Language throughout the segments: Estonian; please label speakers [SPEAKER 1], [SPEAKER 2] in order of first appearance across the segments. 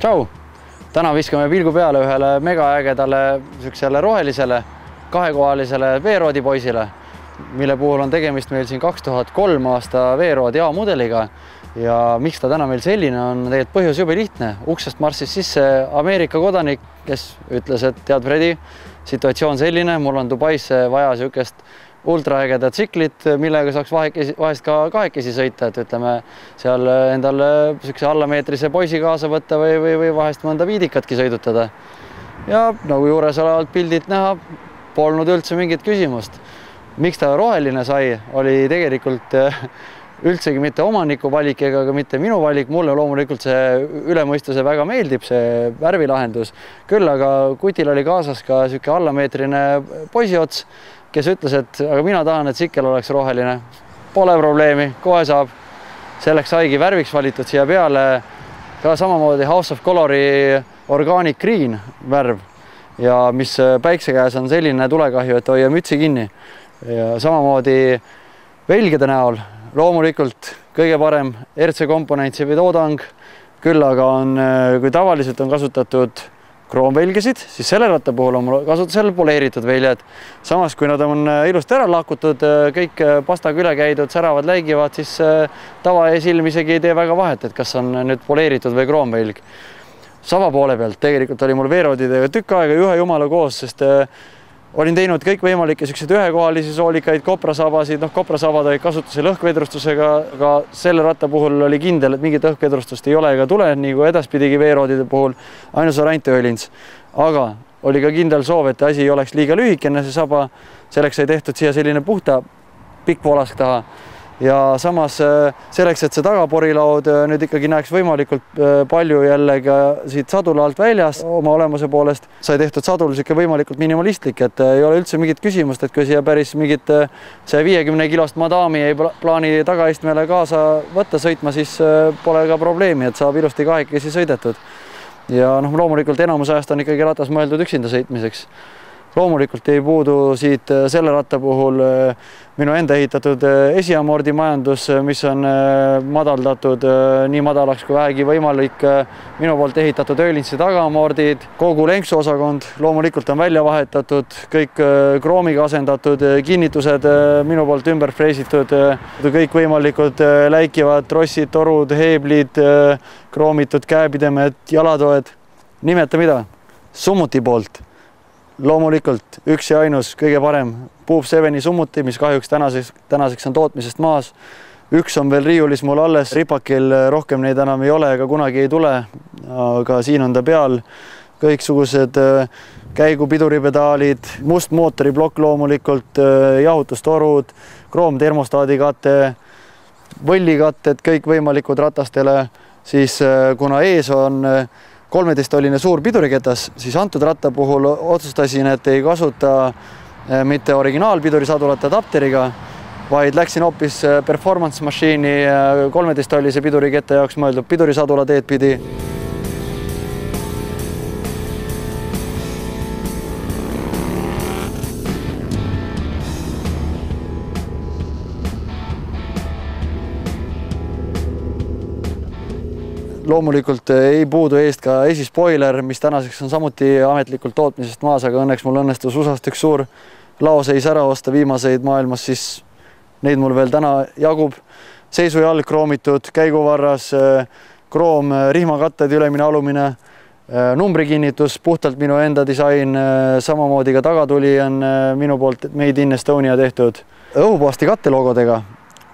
[SPEAKER 1] Tšau! Täna viskame pilgu peale ühele megaägedale rohelisele kahekohalisele veeroodipoisile, mille puhul on tegemist meil siin 2003 aasta veeroodi A-mudeliga. Ja miks ta täna meil selline on, tegelikult põhjus jube lihtne. Uksest marssis sisse Ameerika kodanik, kes ütles, et tead Fredi, situatsioon selline, mul on Dubaisse vaja sihukest ultraägedat tsiklit, millega saaks vahest ka kahekesi sõita, et ütleme seal endale sihukese allameetrise poisi kaasa võtta või vahest mõnda viidikatki sõidutada. Ja nagu juures olevalt pildilt näha, polnud üldse mingit küsimust. Miks ta roheline sai, oli tegelikult üldsegi mitte omaniku valik ega ka mitte minu valik. Mulle loomulikult see ülemõistuse väga meeldib, see värvilahendus. Küll aga kutil oli kaasas ka sihuke allameetrine poisiots, kes ütles, et aga mina tahan, et tsikkel oleks roheline. Pole probleemi, kohe saab. Selleks saigi värviks valitud siia peale ka samamoodi House of Colori Organic Green värv. Ja mis päikse käes on selline tulekahju, et hoia mütsi kinni. Ja samamoodi velgede näol loomulikult kõige parem RC komponentsivi toodang. Küll aga on, kui tavaliselt on kasutatud kroomvelgesid, siis selle ratta puhul on mul kasutusel poleeritud väljad. Samas, kui nad on ilusti ära lakutud, kõik pastaga üle käidud, säravad, läigivad, siis tavaesilm isegi ei tee väga vahet, et kas on nüüd poleeritud või kroomvelg. Sava poole pealt tegelikult oli mul veeroodidega tükk aega ühe jumala koos, sest olin teinud kõik võimalikke ühekohalisi soolikaid, koprasabasid, koprasabad olid kasutusel õhkvedrustusega, aga selle ratta puhul oli kindel, et mingit õhkvedrustust ei ole ega tule, nii kui edaspidigi veeroodide puhul, ainus variant öölins. Aga oli ka kindel soov, et asi oleks liiga lühikene, see saba, selleks sai tehtud siia selline puhta pikk volask taha. Ja samas selleks, et see tagaporilaud nüüd ikkagi näeks võimalikult palju jällegi siit sadula alt väljas oma olemuse poolest, sai tehtud sadul võimalikult minimalistlik, et ei ole üldse mingit küsimust, et kui siia päris mingit 150 kilost madami ei plaani tagaistmele kaasa võtta sõitma, siis pole ka probleemi, et saab ilusti kahekesi sõidetud. Ja loomulikult enamus ajast on ikkagi ratas mõeldud üksinda sõitmiseks. Loomulikult ei puudu siit selle ratta puhul minu enda ehitatud esiamordi majandus, mis on madaldatud nii madalaks kui vähegi võimalik, minu poolt ehitatud öölinsi tagamordid, kogu lenksuosakond loomulikult on välja vahetatud, kõik kroomiga asendatud, kinnitused minu poolt ümber freesitud, kõik võimalikud läikivad trossid, torud, heeblid, kroomitud kääbidemed, jalatoed, nimeta mida, summuti poolt. Loomulikult üks ja ainus kõige parem Puub 7 summuti, mis kahjuks tänaseks on tootmisest maas. Üks on veel riiulis mul alles, ripakil rohkem neid enam ei ole ega kunagi ei tule, aga siin on ta peal. Kõiksugused käigupiduripedaalid, must mootoriplokk loomulikult, jahutustorud, kroomtermostaadikate, võllikatted, kõik võimalikud ratastele. Siis kuna ees on 13-oline suur piduriketas, siis antud ratta puhul otsustasin, et ei kasuta mitte originaalpidurisadulat adapteriga, vaid läksin hoopis performance machine'i 13-olise pidurikette jaoks mõeldud pidurisadula teed pidi. Loomulikult ei puudu eest ka esispoiler, mis tänaseks on samuti ametlikult tootmisest maas, aga õnneks mul õnnestus USA-st üks suur laoseis ära osta viimaseid maailmas, siis neid mul veel täna jagub. Seisujalg kroomitud, käiguvarras, kroom, rihmakatted, ülemine, alumine, numbrikinnitus, puhtalt minu enda disain, samamoodi ka tagatuli on minu poolt Made in Estonia tehtud. Õhupaasti kattelogodega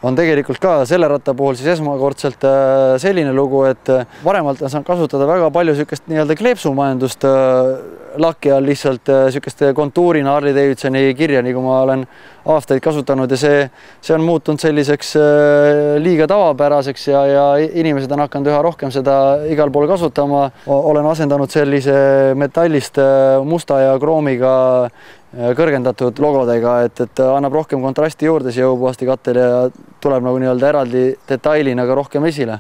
[SPEAKER 1] on tegelikult ka selle ratta puhul siis esmakordselt selline lugu, et varemalt on saanud kasutada väga palju sihukest nii-öelda kleepsumajandust laki all lihtsalt sihukest kontuurina Harley Davidsoni kirja, nii kui ma olen aastaid kasutanud ja see on muutunud selliseks liiga tavapäraseks ja inimesed on hakanud üha rohkem seda igal pool kasutama. Olen asendanud sellise metallist musta ja kroomiga kõrgendatud logodega, et annab rohkem kontrasti juurde siia õhupaasti kattele ja tuleb nagu nii-öelda eraldi detailina ka rohkem esile.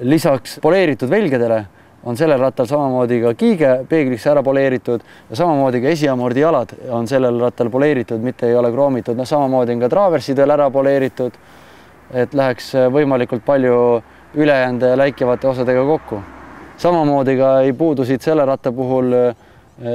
[SPEAKER 1] Lisaks poleeritud velgedele on sellel rattal samamoodi ka kiige peegliks ära poleeritud ja samamoodi ka esiamordi jalad on sellel rattal poleeritud, mitte ei ole kroomitud. Samamoodi on ka traaversid veel ära poleeritud, et läheks võimalikult palju ülejäänud läikivate osadega kokku. Samamoodi ka ei puudusid selle ratta puhul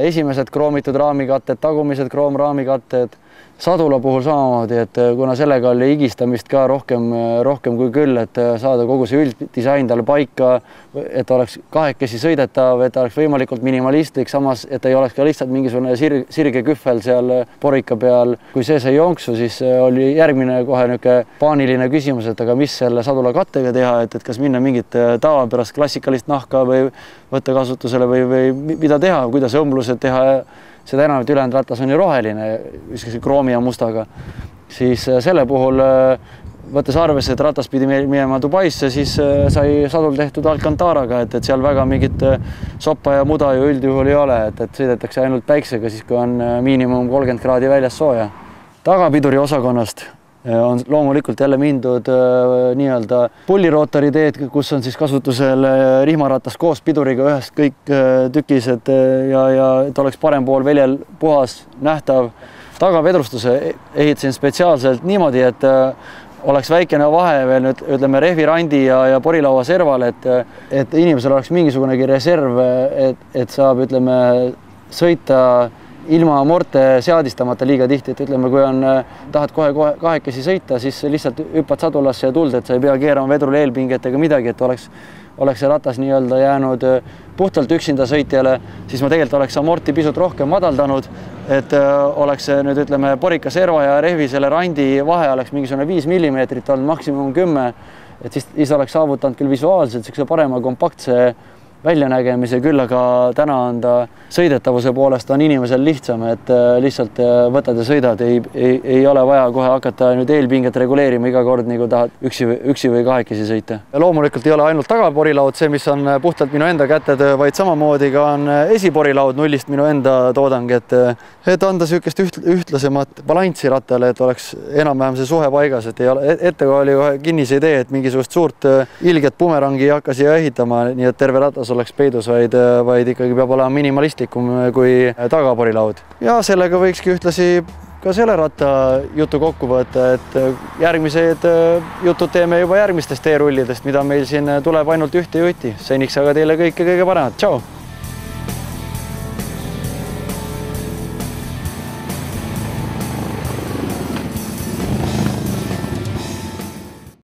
[SPEAKER 1] esimesed kroomitud raamikatted, tagumised kroomraamikatted. Sadula puhul samamoodi, et kuna sellega oli higistamist ka rohkem kui küll, et saada kogu see ülddisain talle paika, et oleks kahekesi sõidetav, et oleks võimalikult minimalistlik, samas, et ei oleks ka lihtsalt mingisugune sirge kühvel seal porika peal. Kui see sai jonksu, siis oli järgmine kohe niisugune paaniline küsimus, et aga mis selle sadula kattega teha, et kas minna mingit tavapärast klassikalist nahka või võtta kasutusele või mida teha, kuidas õmblused teha. Seda enam, et ülejäänud ratas on ju roheline, kroomi ja mustaga, siis selle puhul, võttes arvesse, et ratas pidi minema Dubaisse, siis sai sadul tehtud Alcantaraga, et seal väga mingit soppa ja muda ju üldjuhul ei ole, et sõidetakse ainult päiksega, siis kui on miinimum 30 kraadi väljas sooja. Tagapiduri osakonnast on loomulikult jälle mindud nii-öelda pullirootori teed, kus on siis kasutusel rihmaratas koos piduriga ühest kõik tükised ja et oleks parem pool väljal puhas, nähtav. Tagavedrustuse ehitasin spetsiaalselt niimoodi, et oleks väikene vahe veel nüüd, ütleme, rehvirandi ja porilaua serval, et inimesel oleks mingisugunegi reserv, et saab, ütleme, sõita ilma morte seadistamata liiga tihti, et ütleme, kui tahad kohe kahekesi sõita, siis lihtsalt hüppad sadulasse ja tuld, et sa ei pea keerama vedrule eelpinget ega midagi, et oleks see ratas nii-öelda jäänud puhtalt üksinda sõitjale, siis ma tegelikult oleks amorti pisut rohkem madaldanud, et oleks nüüd, ütleme, porika serva ja rehvi selle randi vahe oleks mingisugune 5 millimeetrit olnud, maksimum 10, et siis oleks saavutanud küll visuaalselt parema kompaktse väljanägemise, küll aga täna on ta sõidetavuse poolest on inimesel lihtsam, et lihtsalt võtad ja sõidad, ei ole vaja kohe hakata nüüd eelpinget reguleerima iga kord, nagu tahad üksi või kahekesi sõita. Ja loomulikult ei ole ainult tagaporilaud see, mis on puhtalt minu enda kätetöö, vaid samamoodi ka on esiporilaud nullist minu enda toodang, et anda niisugust ühtlasemat balanssi rattale, et oleks enam-vähem see suhe paigas, et ei ole, ette oli kinnise idee, et mingisugust suurt ilget bumerangi ei hakka siia ehitama, nii et terve ratas oleks peidus, vaid ikkagi peab olema minimalistlikum kui tagaporilaud. Ja sellega võikski ühtlasi ka selle ratta jutu kokku võtta, et järgmised jutud teeme juba järgmistest teerullidest, mida meil siin tuleb ainult ühte jutti. Seniks aga teile kõike kõige paremat. Tšau!